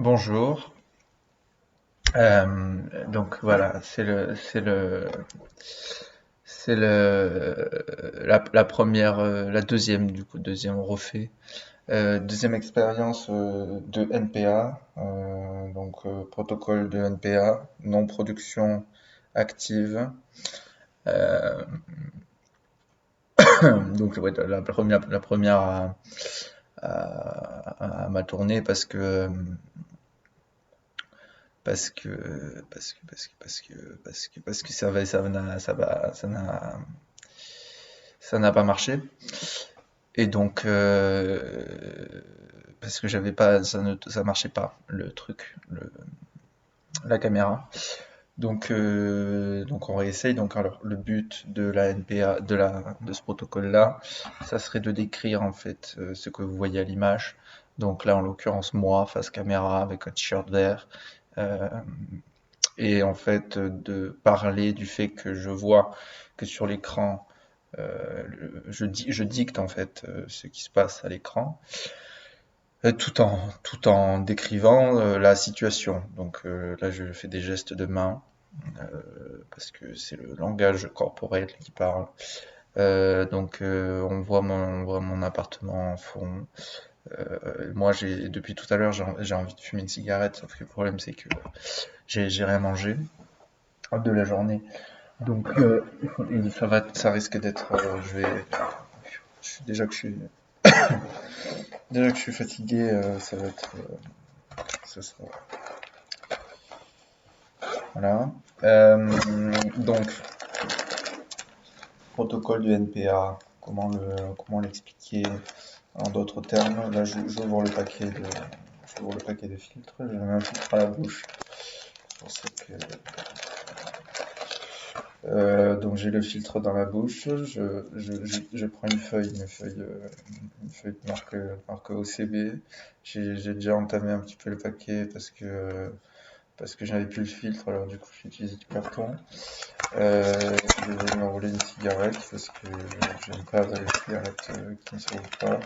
Bonjour. Donc voilà, la première, la deuxième du coup, deuxième refait, deuxième expérience de NPA, protocole de NPA, non production active. Euh, donc ouais, la première à m'a tourné parce que ça n'a pas marché. Et donc, parce que j'avais pas, ça marchait pas, le truc, la caméra. Donc on réessaye. Donc alors, le but de la NPA, de ce protocole-là, ça serait de décrire en fait ce que vous voyez à l'image. Donc là, en l'occurrence, moi, face caméra, avec un t-shirt vert, euh, et en fait de parler du fait que je vois que sur l'écran, je dicte en fait ce qui se passe à l'écran, tout en décrivant la situation. Donc là, je fais des gestes de main parce que c'est le langage corporel qui parle. On voit mon appartement en fond. Moi, depuis tout à l'heure, j'ai envie de fumer une cigarette, sauf que le problème, c'est que j'ai rien mangé de la journée. Donc, ça risque d'être. Déjà que je suis fatigué, ça va être. Ça sera, voilà. Donc, protocole du NPA, comment l'expliquer en d'autres termes? Là, j'ouvre le paquet de filtres, je mets un filtre à la bouche. C'est pour ça que, donc j'ai le filtre dans la bouche, je prends une feuille marque OCB. J'ai déjà entamé un petit peu le paquet parce que j'avais plus le filtre, alors du coup j'utilise du carton. Je vais m'enrouler une cigarette parce que j'aime pas les cigarettes qui ne s'ouvrent pas.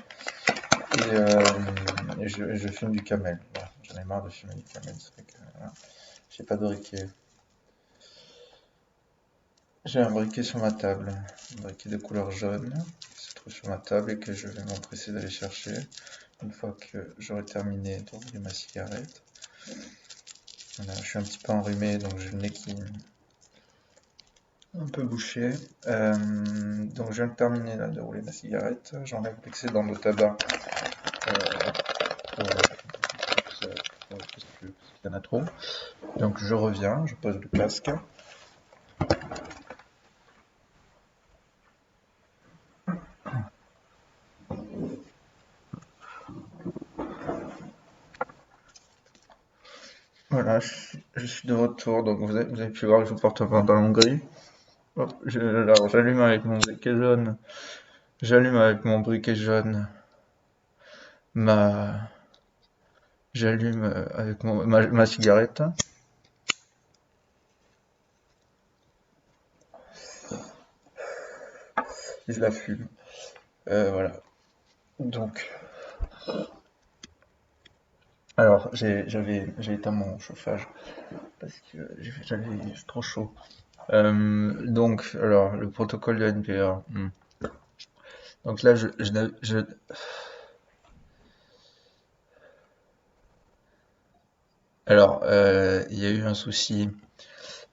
Et je fume du camel. Voilà. J'en ai marre de fumer du camel. C'est vrai que voilà. J'ai pas de briquet. J'ai un briquet sur ma table. Un briquet de couleur jaune qui se trouve sur ma table et que je vais m'empresser d'aller chercher une fois que j'aurai terminé d'enrouler ma cigarette. Voilà, je suis un petit peu enrhumé donc j'ai le nez qui est un peu bouché. Donc je viens de terminer là, de rouler ma cigarette. J'enlève l'excédent de tabac euh, parce qu'il y en a trop. Donc je reviens, je pose le casque. Voilà, je suis de retour. Donc vous avez pu voir que je porte un pantalon gris. Hop, alors j'allume avec mon briquet jaune. J'allume avec mon briquet jaune ma. J'allume avec ma cigarette. Et je la fume. Voilà. Donc, alors j'ai éteint mon chauffage parce que j'avais trop chaud. Donc, alors, le protocole de NPA. Donc là, alors, il y a eu un souci.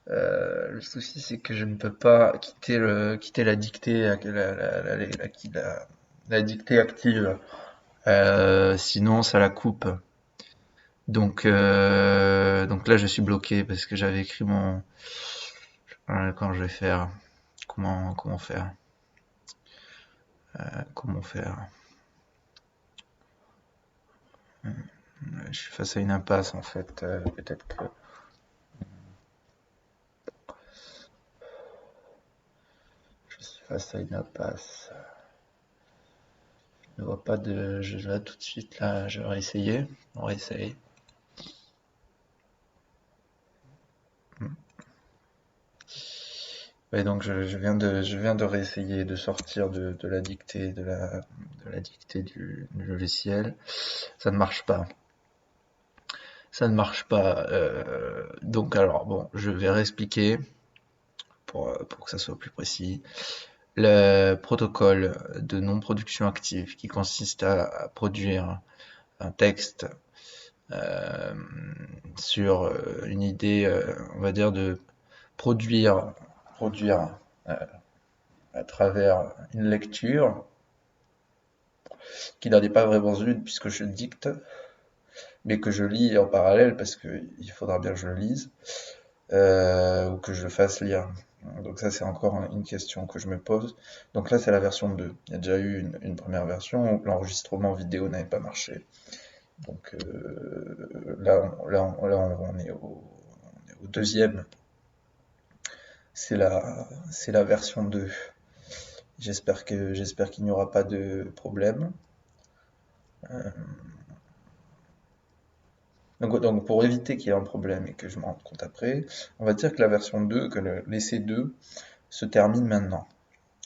Le souci, c'est que je ne peux pas quitter la dictée, la dictée active. Sinon, ça la coupe. Donc là, je suis bloqué parce que j'avais écrit mon. Quand je vais faire. Comment faire? Comment faire? Je suis face à une impasse en fait. Peut-être que je suis face à une impasse. Je ne vois pas de. Là tout de suite, là, je vais réessayer. On réessaye. Ouais, donc je viens de réessayer de sortir de la dictée de la dictée du logiciel. Ça ne marche pas. ça ne marche pas. Donc alors bon, je vais réexpliquer pour que ça soit plus précis. Le protocole de non-production active qui consiste à produire un texte euh, sur une idée, on va dire, de produire euh, à travers une lecture qui n'en est pas vraiment une puisque je dicte, mais que je lis en parallèle parce qu'il faudra bien que je le lise ou que je le fasse lire. Donc ça, c'est encore une question que je me pose. Donc là, c'est la version 2. Il y a déjà eu une première version où l'enregistrement vidéo n'avait pas marché. Donc on est au deuxième. C'est la version 2. J'espère qu'il n'y aura pas de problème. Euh, donc pour éviter qu'il y ait un problème et que je me rende compte après, on va dire que la version 2, que l'essai 2 se termine maintenant.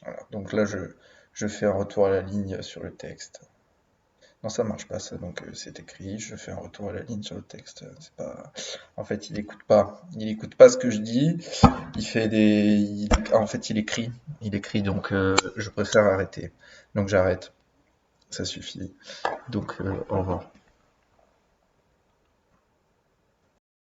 Voilà. Donc là, je fais un retour à la ligne sur le texte. Non, ça marche pas ça, donc c'est écrit, je fais un retour à la ligne sur le texte. C'est pas... En fait, il écoute pas. Il écoute pas ce que je dis. Il fait des... En fait, il écrit. Il écrit, donc je préfère arrêter. Donc j'arrête. Ça suffit. Donc au revoir.